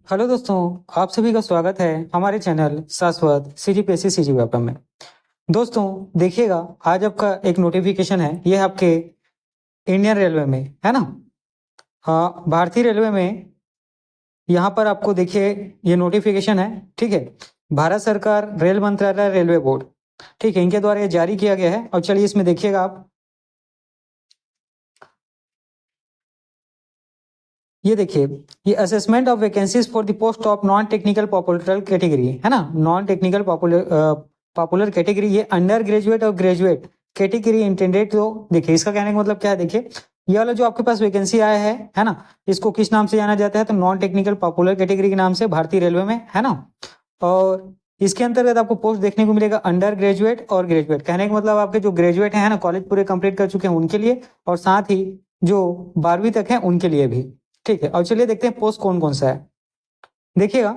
Hello दोस्तों, आप सभी का स्वागत है हमारे चैनल शाश्वत सीजीपीएससी सीजीपीएफएम में। दोस्तों देखिएगा, आज आपका एक नोटिफिकेशन है, ये आपके इंडियन रेलवे में है ना। हाँ, भारतीय रेलवे में यहाँ पर आपको देखिए ये नोटिफिकेशन है, ठीक है। भारत सरकार रेल मंत्रालय रेलवे बोर्ड, ठीक है, इनके द्वारा ये जारी किया गया है। और चलिए इसमें देखिएगा आप, ये देखिए, ये assessment of vacancies for the post of non technical popular category है ना। नॉन टेक्निकल पॉपुलर कैटेगरी, ये अंडर ग्रेजुएट और ग्रेजुएट कैटेगरी इंटेंडेड। तो देखिए इसका कहने का मतलब क्या है, देखिए ये वाला जो आपके पास वैकेंसी आया है ना, इसको किस नाम से जाना जाता है, तो नॉन टेक्निकल पॉपुलर कैटेगरी के नाम से भारतीय रेलवे में है ना। और इसके अंतर्गत आपको पोस्ट देखने को मिलेगा अंडर ग्रेजुएट और ग्रेजुएट। कहने का मतलब आपके जो ग्रेजुएट है ना, कॉलेज पूरे कंप्लीट कर चुके हैं उनके लिए, और साथ ही जो 12वीं तक है उनके लिए भी, ठीक है। और चलिए देखते हैं पोस्ट कौन कौन सा है। देखिएगा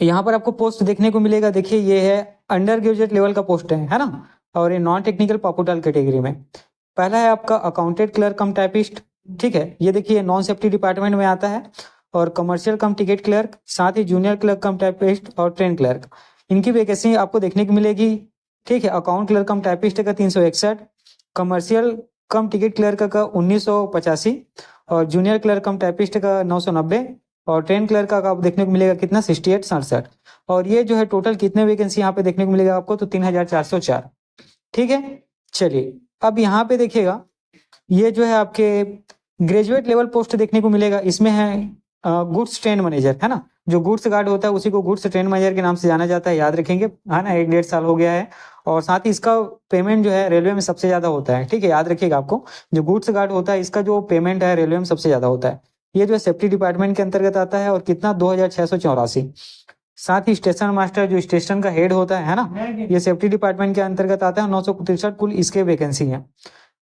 यहाँ पर आपको पोस्ट देखने को मिलेगा, देखिए ये है अंडर ग्रेजुएट लेवल का पोस्ट है ना। और ये नॉन टेक्निकल पॉपुलर कैटेगरी में पहला है आपका अकाउंटेंट क्लर्क कम टाइपिस्ट, ठीक है। ये देखिए नॉन सेफ्टी डिपार्टमेंट में आता है। और कमर्शियल कम टिकट क्लर्क, साथ ही जूनियर क्लर्क कम टाइपिस्ट और ट्रेन क्लर्क, इनकी वैकेंसी आपको देखने को मिलेगी, ठीक है। अकाउंट क्लर्क कम टाइपिस्ट का 361, कमर्शियल कम टिकट क्लर्क का 1985, और जूनियर क्लर्क कम टाइपिस्ट का 990, और ट्रेन क्लर्क का आप देखने को मिलेगा कितना 6867। और ये जो है टोटल कितने वैकेंसी यहाँ पे देखने को मिलेगा आपको, तो 3404, ठीक है। चलिए अब यहाँ पे देखिएगा, ये जो है आपके ग्रेजुएट लेवल पोस्ट देखने को मिलेगा, इसमें है गुड्स ट्रेन मैनेजर है ना। जो गुड्स गार्ड होता है उसी को गुड्स ट्रेन मैनेजर के नाम से जाना जाता है, याद रखेंगे है ना। 1-1.5 साल हो गया है। और साथ ही इसका पेमेंट जो है रेलवे में सबसे ज्यादा होता है, ठीक है, याद रखिएगा। आपको जो गुड्स गार्ड होता है इसका जो पेमेंट है रेलवे में सबसे ज्यादा होता है। ये जो है सेफ्टी डिपार्टमेंट के अंतर्गत आता है, और कितना 2684। साथ ही स्टेशन मास्टर जो स्टेशन का हेड होता है ना, ये सेफ्टी डिपार्टमेंट के अंतर्गत आता है। 963 कुल इसके वैकेंसी है।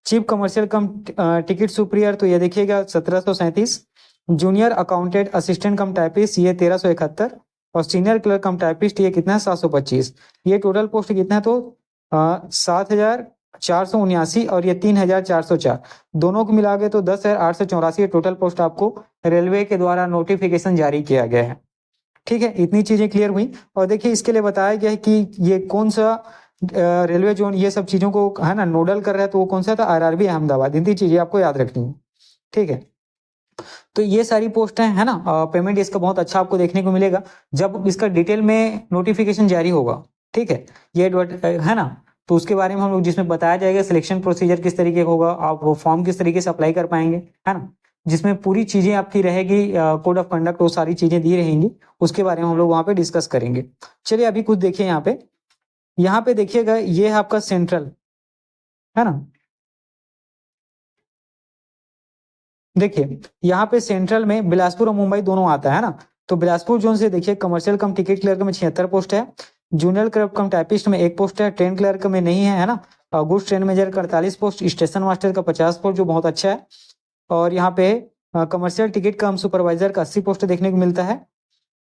चीफ कमर्शियल कम टिकट सुपीरियर, तो ये देखिएगा 1737। जूनियर अकाउंटेंट असिस्टेंट कम टाइपिस्ट, ये 1371। और सीनियर क्लर्क कम टाइपिस्ट ये कितना है 725। ये टोटल पोस्ट कितना है, तो 7479, और ये 3404, दोनों को मिला के तो 10,884 टोटल पोस्ट आपको रेलवे के द्वारा नोटिफिकेशन जारी किया गया है, ठीक है। इतनी चीजें क्लियर हुई। और देखिए इसके लिए बताया गया है कि ये कौन सा रेलवे जोन ये सब चीजों को है ना नोडल कर रहा है, तो वो कौन सा था, आरआरबी अहमदाबाद। इतनी चीजें आपको याद रखनी है, ठीक है। तो ये सारी पोस्ट है ना। पेमेंट इसका बहुत अच्छा आपको देखने को मिलेगा जब इसका डिटेल में नोटिफिकेशन जारी होगा, ठीक है। ये है ना, तो उसके बारे में हम लोग जिसमें बताया जाएगा सिलेक्शन प्रोसीजर किस तरीके का होगा, आप वो फॉर्म किस तरीके से अप्लाई कर पाएंगे, है ना, जिसमें पूरी चीजें आपकी रहेगी, कोड ऑफ कंडक्ट वो सारी चीजें दी रहेंगी, उसके बारे में हम लोग वहां पे डिस्कस करेंगे। चलिए अभी कुछ देखिए यहाँ पे देखिएगा, ये है आपका सेंट्रल, है ना। देखिए यहाँ पे सेंट्रल में बिलासपुर और मुंबई दोनों आता है ना। तो बिलासपुर जोन से देखिए कमर्शियल कम टिकट क्लर्क में 76 पोस्ट है। जूनियर क्लर्क कम टाइपिस्ट में 1 पोस्ट है। ट्रेन क्लर्क में नहीं है ना। और गुड्स ट्रेन मैनेजर का 48 पोस्ट, स्टेशन मास्टर का 50 पोस्ट, जो बहुत अच्छा है। और यहाँ पे कमर्शियल टिकट कम सुपरवाइजर का 80 पोस्ट देखने को मिलता है,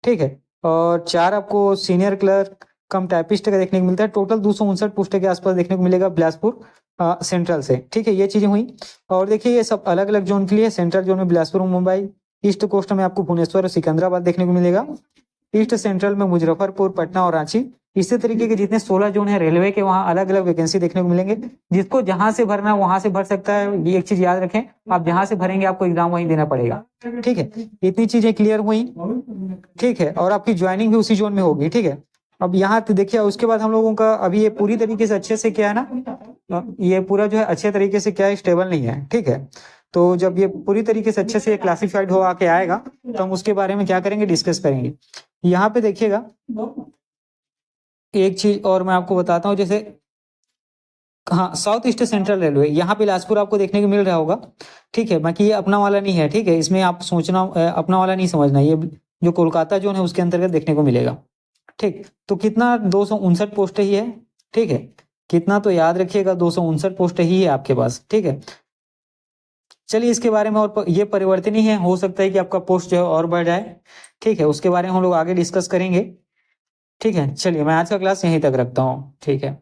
ठीक है। और 4 आपको सीनियर क्लर्क कम टाइपिस्ट का देखने को मिलता है। टोटल 259 पोस्ट के आसपास देखने को मिलेगा बिलासपुर सेंट्रल से, ठीक है। ये चीजें हुई। और देखिए ये सब अलग अलग जोन के लिए, सेंट्रल जोन में बिलासपुर मुंबई, ईस्ट कोस्ट में आपको भुवनेश्वर और सिकंदराबाद देखने को मिलेगा, ईस्ट सेंट्रल में मुजफ्फरपुर, पटना और रांची। इसी तरीके के जितने 16 जोन है रेलवे के, वहाँ अलग अलग वैकेंसी देखने को मिलेंगे। जिसको जहां से भरना है वहां से भर सकता है। ये एक चीज याद रखें, आप जहां से भरेंगे आपको एग्जाम वहीं देना पड़ेगा, ठीक है। इतनी चीजें क्लियर हुई, ठीक है। और आपकी ज्वाइनिंग भी उसी जोन में होगी, ठीक है। अब यहाँ देखिए उसके बाद हम लोगों का अभी ये पूरी तरीके से अच्छे से क्या है ना, ये पूरा जो है अच्छे तरीके से क्या है, स्टेबल नहीं है, ठीक है। तो जब ये पूरी तरीके से अच्छे से क्लासिफाइड हो आके आएगा, तो हम उसके बारे में क्या करेंगे, डिस्कस करेंगे। यहाँ पे देखिएगा एक चीज और मैं आपको बताता हूँ, जैसे हाँ, साउथ ईस्ट सेंट्रल रेलवे, यहाँ पे बिलासपुर आपको देखने को मिल रहा होगा, ठीक है। बाकी ये अपना वाला नहीं है, ठीक है। इसमें आप सोचना अपना वाला नहीं समझना, ये जो कोलकाता जोन है उसके अंतर्गत देखने को मिलेगा, ठीक। तो कितना 259 पोस्ट ही है, ठीक है। कितना तो याद रखिएगा, 259 पोस्ट ही है आपके पास, ठीक है। चलिए इसके बारे में, और ये परिवर्तन ही है, हो सकता है कि आपका पोस्ट जो है और बढ़ जाए, ठीक है। उसके बारे में हम लोग आगे डिस्कस करेंगे, ठीक है। चलिए मैं आज का क्लास यहीं तक रखता हूँ, ठीक है।